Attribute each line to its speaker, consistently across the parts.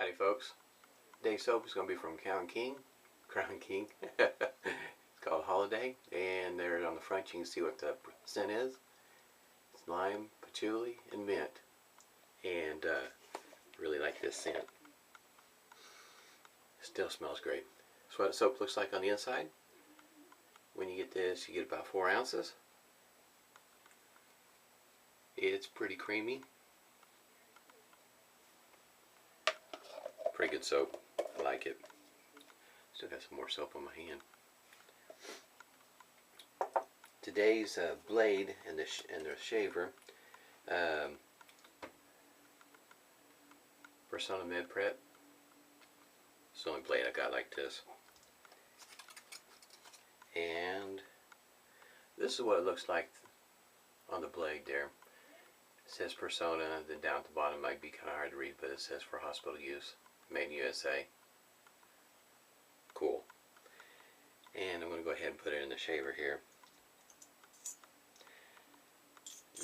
Speaker 1: Howdy folks. Today's soap is going to be from Crown King. It's called Holiday, and there on the front you can see what the scent is. It's lime, patchouli, and mint. And really like this scent. Still smells great. That's what soap looks like on the inside. When you get this, you get about 4 ounces. It's pretty creamy. Pretty good soap. I like it. Still got some more soap on my hand. Today's blade and the shaver, Personna Med Prep. It's the only blade I got like this. And this is what it looks like on the blade there. It says Persona, then down at the bottom might be kind of hard to read, but it says for hospital use, made in USA. Cool. And I'm going to go ahead and put it in the shaver here.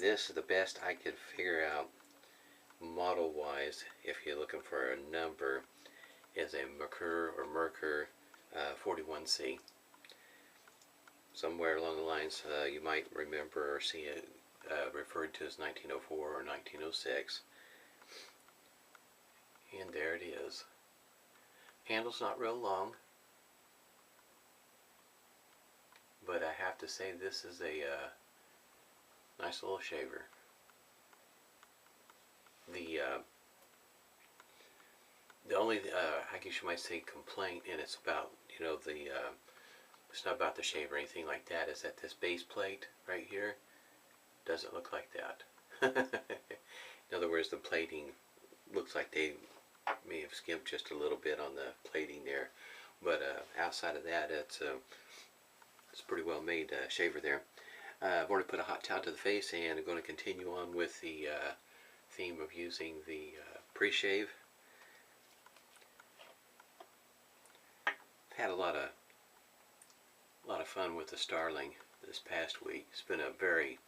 Speaker 1: This is the best I could figure out model wise, if you're looking for a number, is a Merkur 41C. Somewhere along the lines you might remember or see it referred to as 1904 or 1906. And there it is. Handle's not real long, but I have to say this is a nice little shaver. The only I guess you might say complaint, and it's about, you know, it's not about the shave or anything like that, is that this base plate right here doesn't look like that. In other words, the plating looks like they may have skimped just a little bit on the plating there, but outside of that, it's a pretty well made shaver there. I've already put a hot towel to the face, and I'm going to continue on with the theme of using the pre-shave. I've had a lot of fun with the Starling this past week. It's been a very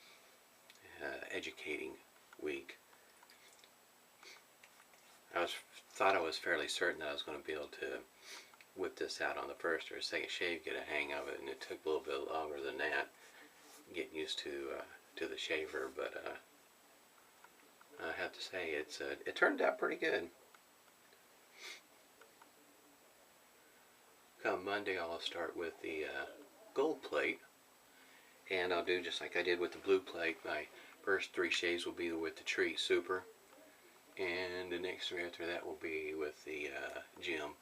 Speaker 1: educating week. I thought I was fairly certain that I was going to be able to whip this out on the first or second shave, get a hang of it, and it took a little bit longer than that, getting used to the shaver. But I have to say it turned out pretty good. Come Monday, I'll start with the gold plate, and I'll do just like I did with the blue plate. My first 3 shaves will be with the Treat Super, and the next 3 after that will be with the Gem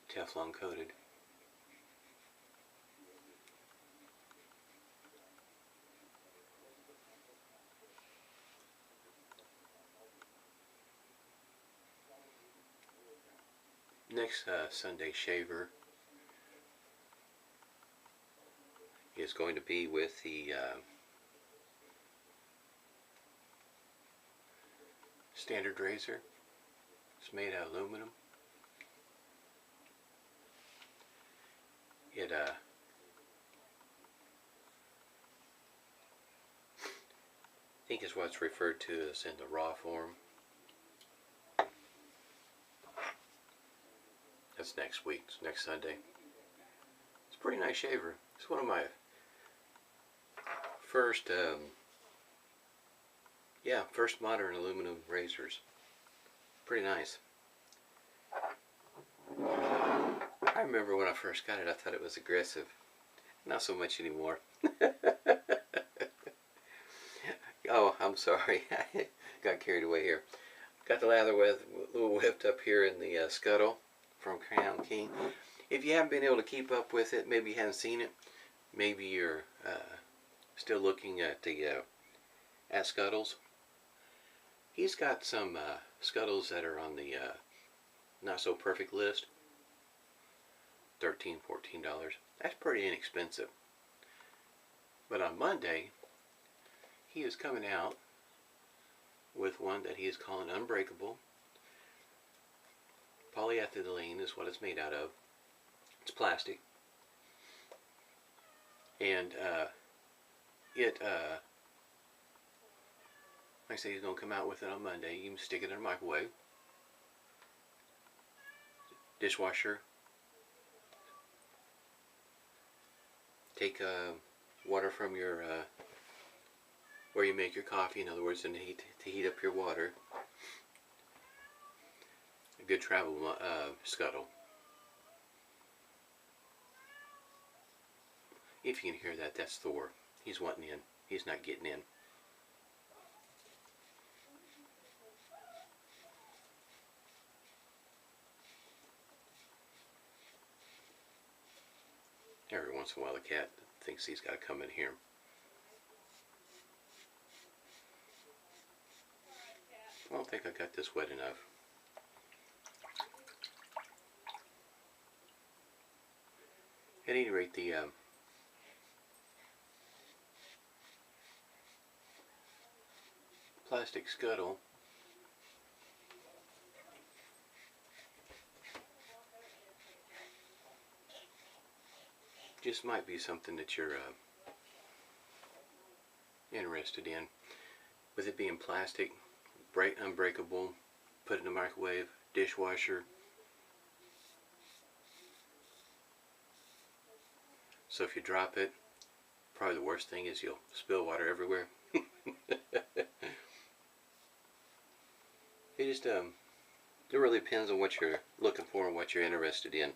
Speaker 1: Teflon coated. Next Sunday shaver is going to be with the standard razor. It's made out of aluminum. It I think is what's referred to as in the raw form. That's next week, next Sunday. It's a pretty nice shaver. It's one of my first, first modern aluminum razors. Pretty nice. I remember when I first got it, I thought it was aggressive. Not so much anymore. Oh, I'm sorry. I got carried away here. Got the lather with a little whipped up here in the Scuttle from Crown King. If you haven't been able to keep up with it, maybe you haven't seen it, maybe you're still looking at the Scuttles. He's got some Scuttles that are on the not so perfect list. $13, $14. That's pretty inexpensive. But on Monday, he is coming out with one that he is calling Unbreakable. Polyethylene is what it's made out of. It's plastic. And like I say, he's going to come out with it on Monday. You can stick it in a microwave. dishwasher. Take water from your where you make your coffee, in other words, and to heat up your water. A good travel scuttle. If you can hear that, that's Thor. He's wanting in. He's not getting in. Every once in a while the cat thinks he's got to come in here. I don't think I got this wet enough. At any rate, the plastic scuttle just might be something that you're interested in. With it being plastic, unbreakable, put it in the microwave, dishwasher. So if you drop it, probably the worst thing is you'll spill water everywhere. It really depends on what you're looking for and what you're interested in.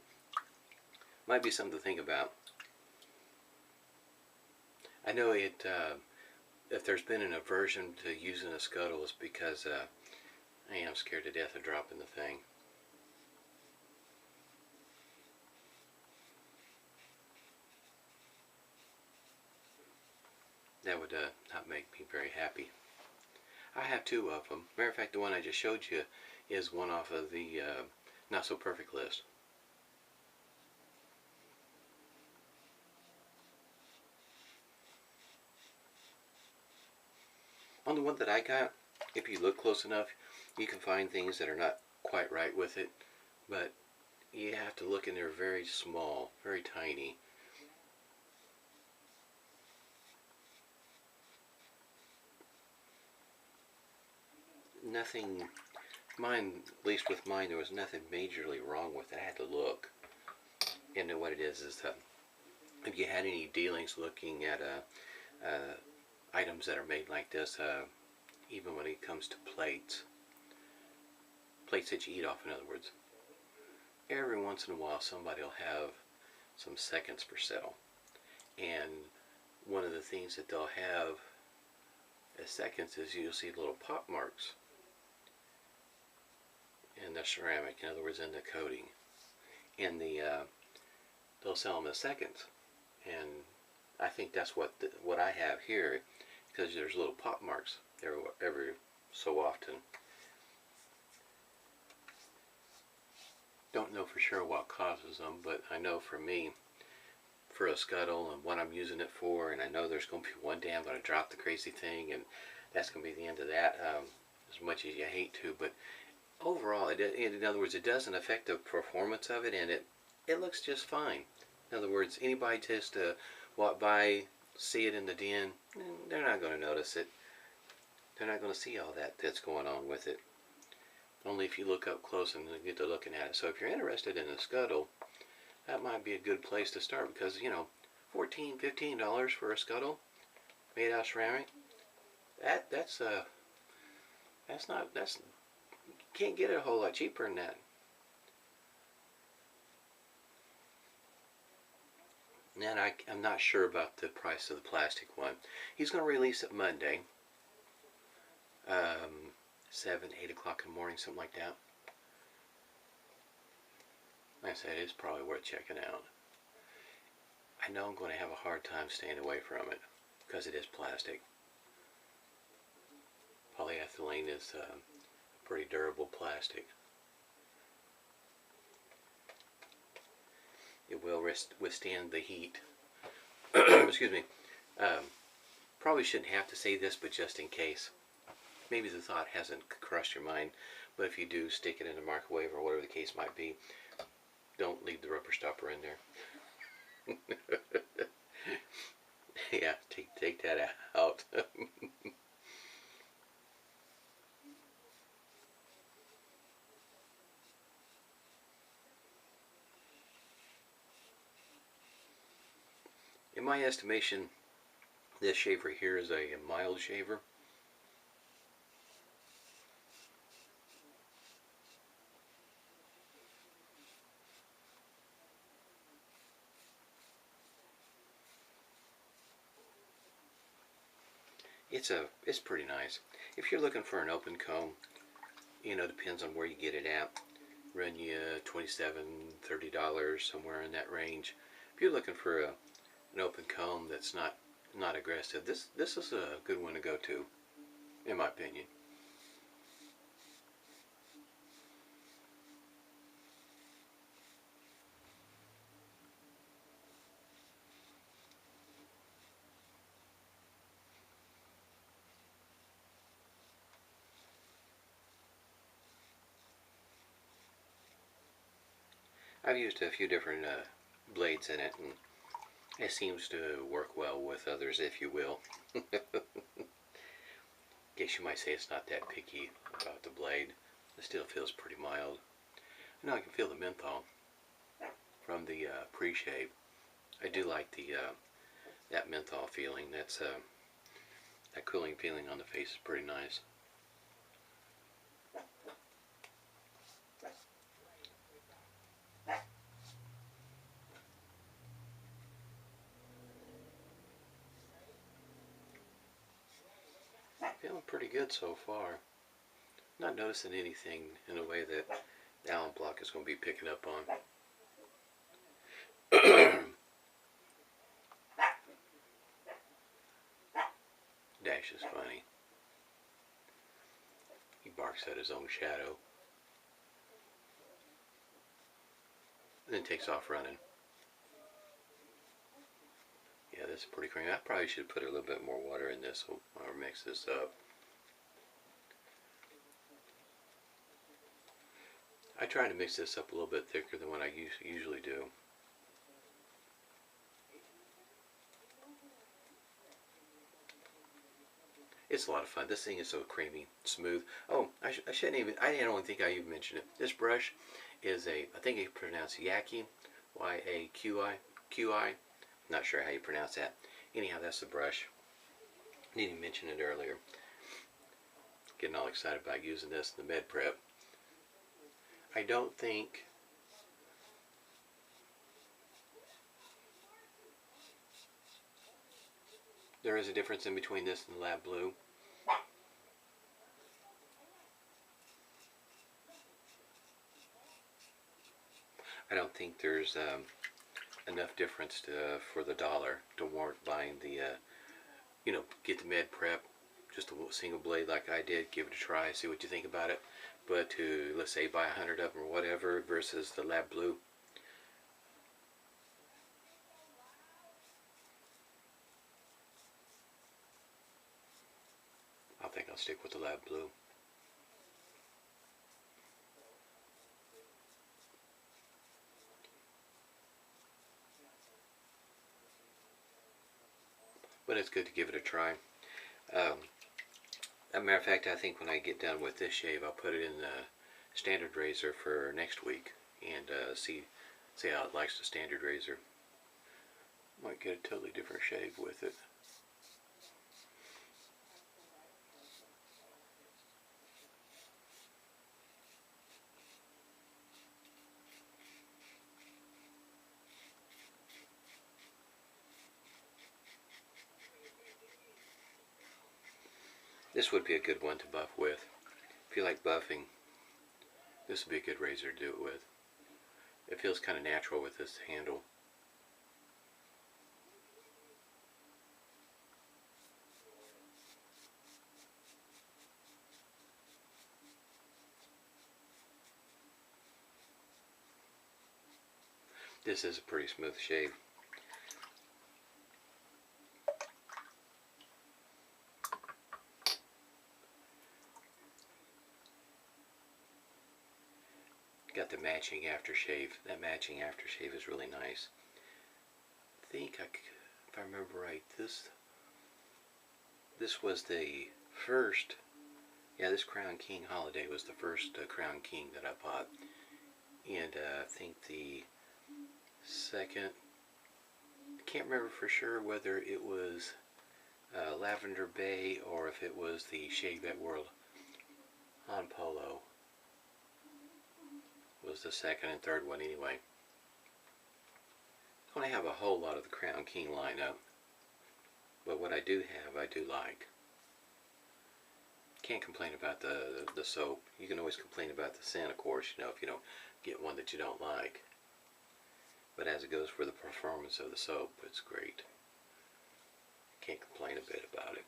Speaker 1: Might be something to think about. I know it. If there's been an aversion to using a scuttle, it's because I am scared to death of dropping the thing. That would not make me very happy. I have two of them. Matter of fact, the one I just showed you is one off of the Not So Perfect list. On the one that I got, if you look close enough, you can find things that are not quite right with it, but you have to look, and they're very small, very tiny. Nothing, mine, at least with mine, there was nothing majorly wrong with it. I had to look. And what it is that if you had any dealings looking at items that are made like this, even when it comes to plates that you eat off, in other words, every once in a while somebody will have some seconds for sale. And one of the things that they'll have as seconds is you'll see little pop marks in the ceramic, in other words, in the coating. And they'll sell them as seconds. And I think that's what I have here, because there's little pop marks every so often. Don't know for sure what causes them, but I know for me, for a scuttle and what I'm using it for, and I know there's going to be one day I'm going to drop the crazy thing, and that's going to be the end of that, as much as you hate to. But overall, in other words, it doesn't affect the performance of it, and it looks just fine. In other words, anybody just walk by, see it in the den, they're not going to notice it. They're not going to see all that's going on with it. Only if you look up close and get to looking at it. So if you're interested in a scuttle, that might be a good place to start, because, you know, $14, $15 for a scuttle made out of ceramic, that's can't get it a whole lot cheaper than that. And I'm not sure about the price of the plastic one. He's going to release it Monday, 7, 8 o'clock in the morning, something like that. Like I said, it's probably worth checking out. I know I'm going to have a hard time staying away from it, because it is plastic. Polyethylene is pretty durable plastic. It will withstand the heat. Excuse me. Probably shouldn't have to say this, but just in case. Maybe the thought hasn't crossed your mind, but if you do, stick it in the microwave or whatever the case might be. Don't leave the rubber stopper in there. Yeah, take that out. In my estimation, this shaver here is a mild shaver. It's pretty nice. If you're looking for an open comb, you know, depends on where you get it at. Run you $27, $30, somewhere in that range. If you're looking for an open comb that's not aggressive, this is a good one to go to, in my opinion. I've used a few different blades in it, and it seems to work well with others, if you will. Guess you might say it's not that picky about the blade. It still feels pretty mild. Now I can feel the menthol from the pre-shave. I do like the that menthol feeling. That's that cooling feeling on the face is pretty nice. Feeling pretty good so far. Not noticing anything in a way that the alum block is going to be picking up on. Dash is funny. He barks at his own shadow. And then takes off running. Yeah, this is pretty creamy. I probably should put a little bit more water in this or mix this up. I try to mix this up a little bit thicker than what I usually do. It's a lot of fun. This thing is so creamy, smooth. Oh, I shouldn't even, I don't think I even mentioned it. This brush is I think it's pronounced YAQI, Y-A-Q-I, not sure how you pronounce that. Anyhow, that's the brush. Didn't even mention it earlier. Getting all excited about using this in the Med Prep. I don't think there is a difference in between this and the Lab Blue. I don't think there's enough difference for the dollar to warrant buying the, you know, get the Med Prep, just a single blade like I did, give it a try, see what you think about it. But to, let's say, buy 100 of them or whatever versus the Lab Blue, I think I'll stick with the Lab Blue. But it's good to give it a try. As a matter of fact, I think when I get done with this shave, I'll put it in the standard razor for next week and see how it likes the standard razor. Might get a totally different shave with it. This would be a good one to buff with. If you like buffing, this would be a good razor to do it with. It feels kind of natural with this handle. This is a pretty smooth shave. Got the matching aftershave. That matching aftershave is really nice. I think, if I remember right, this was the first, yeah, this Crown King Holliday was the first Crown King that I bought. And I think the second I can't remember for sure whether it was Lavender Bay or if it was the Shave at World. Han Polo was the second and third one anyway. I don't have a whole lot of the Crown King lineup, but what I do have, I do like. Can't complain about the soap. You can always complain about the scent, of course, you know, if you don't get one that you don't like. But as it goes for the performance of the soap, it's great. Can't complain a bit about it.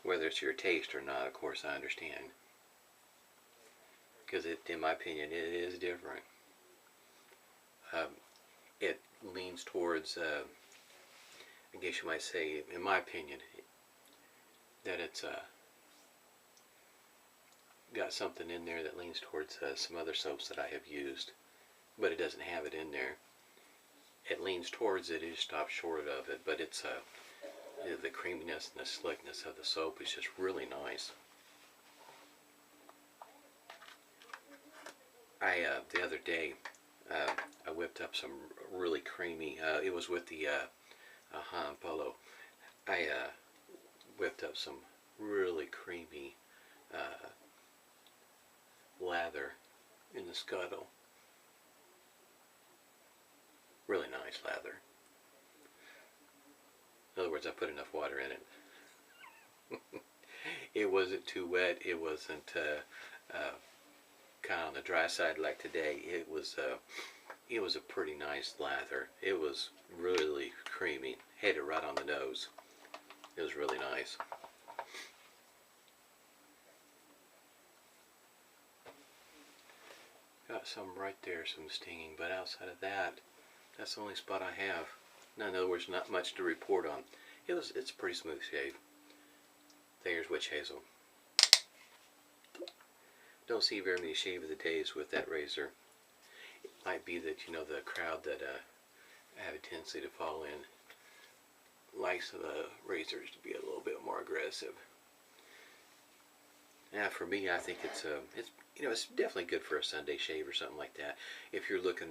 Speaker 1: Whether it's your taste or not, of course, I understand. Because in my opinion, it is different. It leans towards, I guess you might say, in my opinion, that it's got something in there that leans towards some other soaps that I have used, but it doesn't have it in there. It leans towards it, it stops short of it, but it's the creaminess and the slickness of the soap is just really nice. The other day, I whipped up some really creamy, it was with the Han Polo. I whipped up some really creamy lather in the Scuttle. Really nice lather. In other words, I put enough water in it. It wasn't too wet. It wasn't kind of on the dry side like today. It was a pretty nice lather. It was really creamy. Had it right on the nose. It was really nice. Got some right there, some stinging, but outside of that, that's the only spot I have. No, in other words, not much to report on. It's a pretty smooth shave. There's witch hazel. Don't see very many shave of the days with that razor. It might be that, you know, the crowd that have a tendency to fall in likes the razors to be a little bit more aggressive. Now, for me, I think it's you know, it's definitely good for a Sunday shave or something like that. If you're looking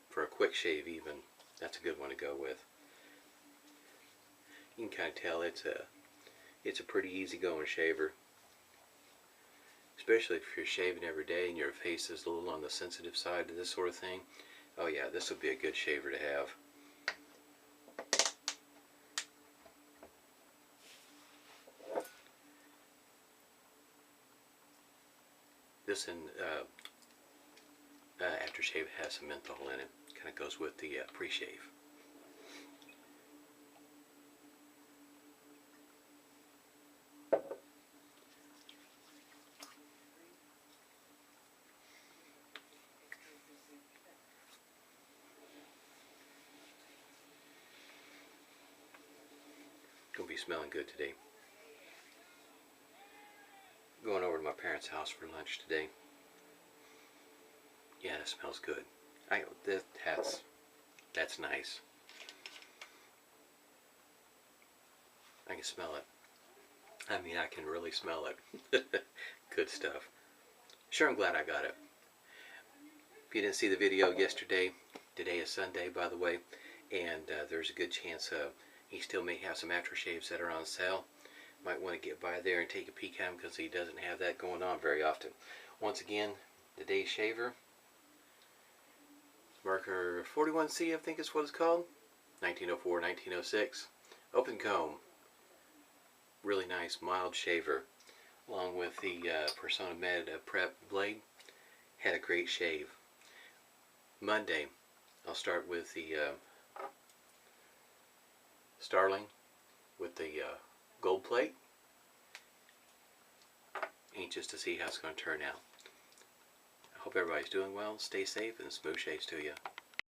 Speaker 1: for a quick shave, even, that's a good one to go with. You can kind of tell it's a pretty easy-going shaver, especially if you're shaving every day and your face is a little on the sensitive side to this sort of thing. Oh yeah, this would be a good shaver to have. This aftershave has some menthol in it. Kind of goes with the pre-shave. Gonna be smelling good today. Going over to my parents' house for lunch today. Yeah, it smells good. That's nice. I can smell it. I mean, I can really smell it. Good stuff. Sure, I'm glad I got it. If you didn't see the video yesterday, today is Sunday, by the way, and there's a good chance he still may have some aftershaves that are on sale. Might want to get by there and take a peek at him because he doesn't have that going on very often. Once again, today's shaver, Merkur 41C, I think is what it's called. 1904, 1906. Open comb. Really nice, mild shaver. Along with the Personna Med Prep blade. Had a great shave. Monday, I'll start with the Starling with the gold plate. Anxious to see how it's going to turn out. I hope everybody's doing well. Stay safe and smooth shaves to you.